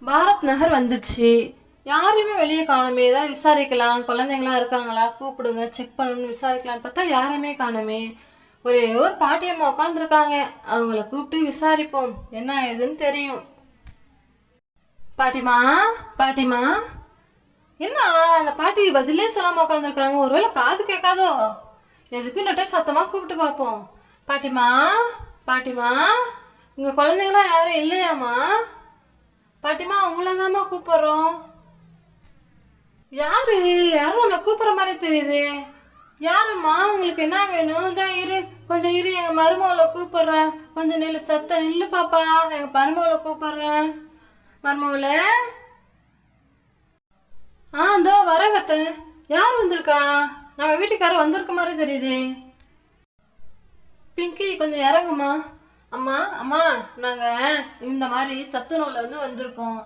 பாரத் நகர் வந்துடுச்சு. யாரையுமே வெளியே காணுமே. ஏதாவது விசாரிக்கலாம், குழந்தைங்களா இருக்காங்களா கூப்பிடுங்க, செக் பண்ணணும்னு விசாரிக்கலான்னு பார்த்தா யாரையுமே காணுமே. ஒரே ஒரு பாட்டியம்மா உட்காந்துருக்காங்க. அவங்கள கூப்பிட்டு விசாரிப்போம், என்ன ஏதுன்னு தெரியும். பாட்டிமா, பாட்டிமா, என்ன அந்த பாட்டி பதிலே சொல்லாம உட்காந்துருக்காங்க? ஒருவேளை காது கேட்காதோ? எதுக்கு இந்த டைம் சத்தமாக கூப்பிட்டு பார்ப்போம். பாட்டிமா, பாட்டிமா, இங்கே குழந்தைங்களாம் யாரும் இல்லையாம்மா? பாட்டிமா, உங்களதாம்மா கூப்பிட்றோம். யாரு? யாரும் உன்னை கூப்பிட்ற மாதிரி தெரியுது. யாரம்மா? உங்களுக்கு என்ன வேணும்? தான் இரு, கொஞ்சம் இரு, எங்கள் மருமகளை கூப்பிட்றேன். கொஞ்சம் நில்லு, சத்தம் நில்லு பாப்பா, எங்கள் மருமகளை கூப்பிட்றேன். மருமகளை, இதோ வரங்கத்த. யார் வந்திருக்கா? நம்ம வீட்டுக்காரர் வந்திருக்க மாதிரி தெரியுது. பிங்கி, கொஞ்சம் இறங்குமா. அம்மா, அம்மா, நாங்கள் இந்த மாதிரி சத்துணவில் வந்திருக்கோம்.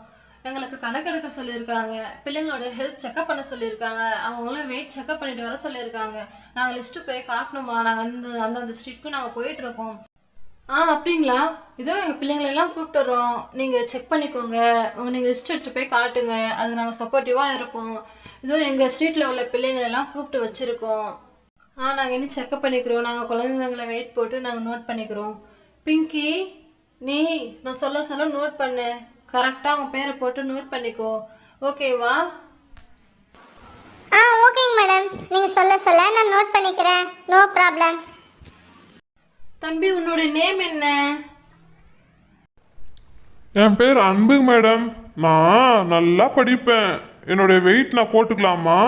எங்களுக்கு கணக்கெடுக்க சொல்லியிருக்காங்க, பிள்ளைங்களோட ஹெல்த் செக்அப் பண்ண சொல்லியிருக்காங்க, அவங்களும் வெயிட் செக்அப் பண்ணிட்டு வர சொல்லியிருக்காங்க. நாங்கள் லிஸ்ட்டு போய் காட்டணுமா? நாங்கள் அந்தந்த ஸ்ட்ரீட்க்கும் நாங்கள் போயிட்டுருக்கோம். அப்படிங்களா? இதோ எங்கள் பிள்ளைங்களெல்லாம் கூப்பிட்டுறோம், நீங்கள் செக் பண்ணிக்கோங்க, நீங்கள் லிஸ்ட் எடுத்துகிட்டு போய் காட்டுங்க, அது நாங்கள் சப்போர்ட்டிவாக இருப்போம். இதோ எங்கள் ஸ்ட்ரீட்டில் உள்ள பிள்ளைங்களெல்லாம் கூப்பிட்டு வச்சுருக்கோம். நாங்கள் இன்னும் செக்அப் பண்ணிக்கிறோம், நாங்கள் குழந்தைங்களை வெயிட் போட்டு நாங்கள் நோட் பண்ணிக்கிறோம். பிங்கி, நீ நான் சொல்ல சொல்ல நோட் பண்ணு, கரெக்டாக அவங்க பேரை போட்டு நோட் பண்ணிக்கோ, ஓகேவா? ஓகேங்க மேடம், நீங்கள் சொல்ல சொல்ல நான் நோட் பண்ணிக்கிறேன், நோ ப்ராப்ளம். தம்பி, உன்னோட நேம் என்ன? என் பேர் அன்பு மேடம். நான் நல்லா படிப்பேன். என்னுடைய வெயிட் நான் போட்டுக்கலாமா?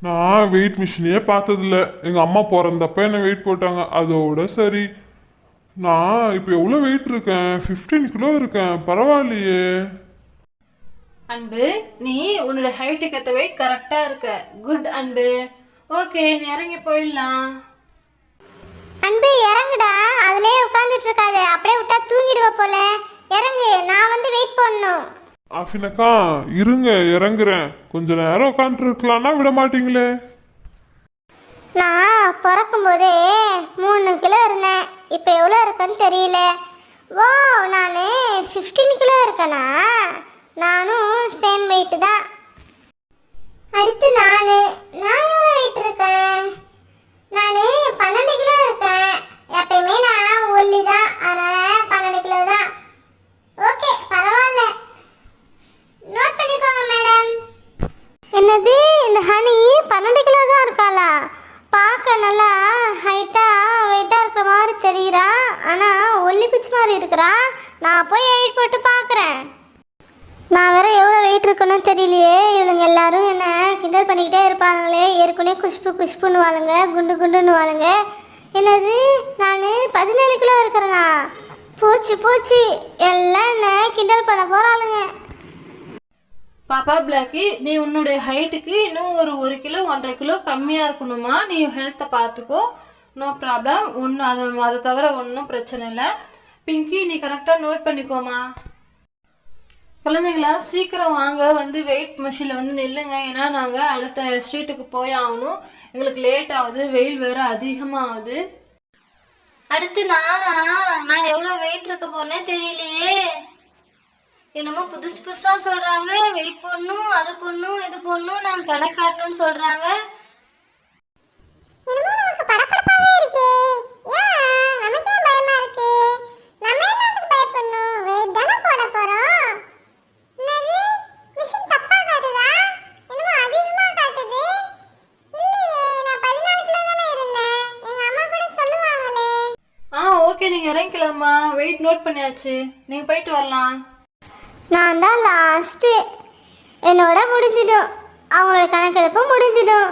நான் வெயிட் மிஷினையே பார்த்ததில்ல. எங்கள் அம்மா பிறந்தப்ப என்னை வெயிட் போட்டாங்க, அதோட சரி. நான் இப்போ எவ்வளோ வெயிட் இருக்கேன்? 15 கிலோ இருக்கேன், பரவாயில்லையே. அன்பு, நீ உன்னோட ஹைட்டுக்கு ஏற்ற வெயிட் கரெக்டாக இருக்க. குட் அன்பு. ஓகே, நீ இறங்கி போயிடலாம். அன்பு, இறங்குடா, அதிலே உட்காந்துட்டு இருக்காது, அப்படியே விட்டா தூங்கிடுவ போல. இறங்கு, நான் வெயிட் பண்ணணும். ஆஃபினக்கா, இருங்க, இறங்குறேன். கொஞ்ச நேரம் உட்காந்துருக்கலான்னா விட மாட்டீங்களே. நான் பிறக்கும் போதே 3 கிலோ இருந்தேன், இப்போ எவ்வளோ இருக்குன்னு தெரியல. ஓ, நான் 15 கிலோ இருக்கேனா? நானும் சேம் வெயிட் தான். அடுத்து நான் எவ்வளோ வெயிட் இருக்கேன்? நான் 12 கிலோ இருக்கேன். எப்பயுமே நான் ஒல்லி தான், அதனால் 12 கிலோ தான். ஓகே, பரவாயில்ல, நோட் பண்ணிக்கோங்க மேடம். என்னது, இந்த ஹனி 12 கிலோ தான் இருக்காளா? பார்க்க நல்லா ஹைட்டாக வெயிட்டாக இருக்கிற மாதிரி தெரிகிறா, ஆனால் ஒல்லி பிச்சு மாதிரி இருக்கிறா. நான் போய் வெயிட் போட்டு பார்க்குறேன். நான் வேற எவ்வளோ வெயிட் இருக்குன்னு தெரியலையே. இவளுங்க எல்லாரும் என்ன கிண்டல் பண்ணிக்கிட்டே இருப்பாங்களே. ஏற்கனவே குஷ்பு குஷ்புன்னு வாழுங்க, குண்டு குண்டுன்னு வாழுங்க. என்னது, நான் 17 கிலோ இருக்கிறேனா? பூச்சி பூச்சி, எல்லாம் என்ன கிண்டல் பண்ண போகிறாளுங்க. பாப்பா பிளாக்கி, நீ உன்னுடைய ஹைட்டுக்கு இன்னும் ஒரு கிலோ 1.5 கிலோ கம்மியாக இருக்கணுமா? நீ ஹெல்த்தை பார்த்துக்கோ, நோ ப்ராப்ளம். ஒன்றும் அதை தவிர ஒன்றும் பிரச்சனை இல்லை. பிங்கி, நீ கரெக்டாக நோட் பண்ணிக்கோமா. குழந்தைங்களா, சீக்கிரம் வாங்க, வெயிட் மிஷினில் நில்லுங்க. ஏன்னா நாங்கள் அடுத்த ஸ்ட்ரீட்டுக்கு போய் ஆகணும். எங்களுக்கு லேட் ஆகுது, வெயில் வேறு அதிகமாகுது. அடுத்து நான் எவ்வளோ வெயிட் இருக்க போனே தெரியலையே. என்னமோ புதுசு புதுசாக சொல்கிறாங்க, வெயிட் போடணும், அது போடணும், இது போடணும், நாங்கள் கடை காட்டணும்னு சொல்கிறாங்க. ஓகே, நீங்கள் இறங்கிக்கலாமா. வெயிட் நோட் பண்ணியாச்சு, நீங்கள் போயிட்டு வரலாம். நான் தான் லாஸ்ட்டு, என்னோட முடிஞ்சிடும், அவங்களோட கணக்கெடுப்பு முடிஞ்சிடும்.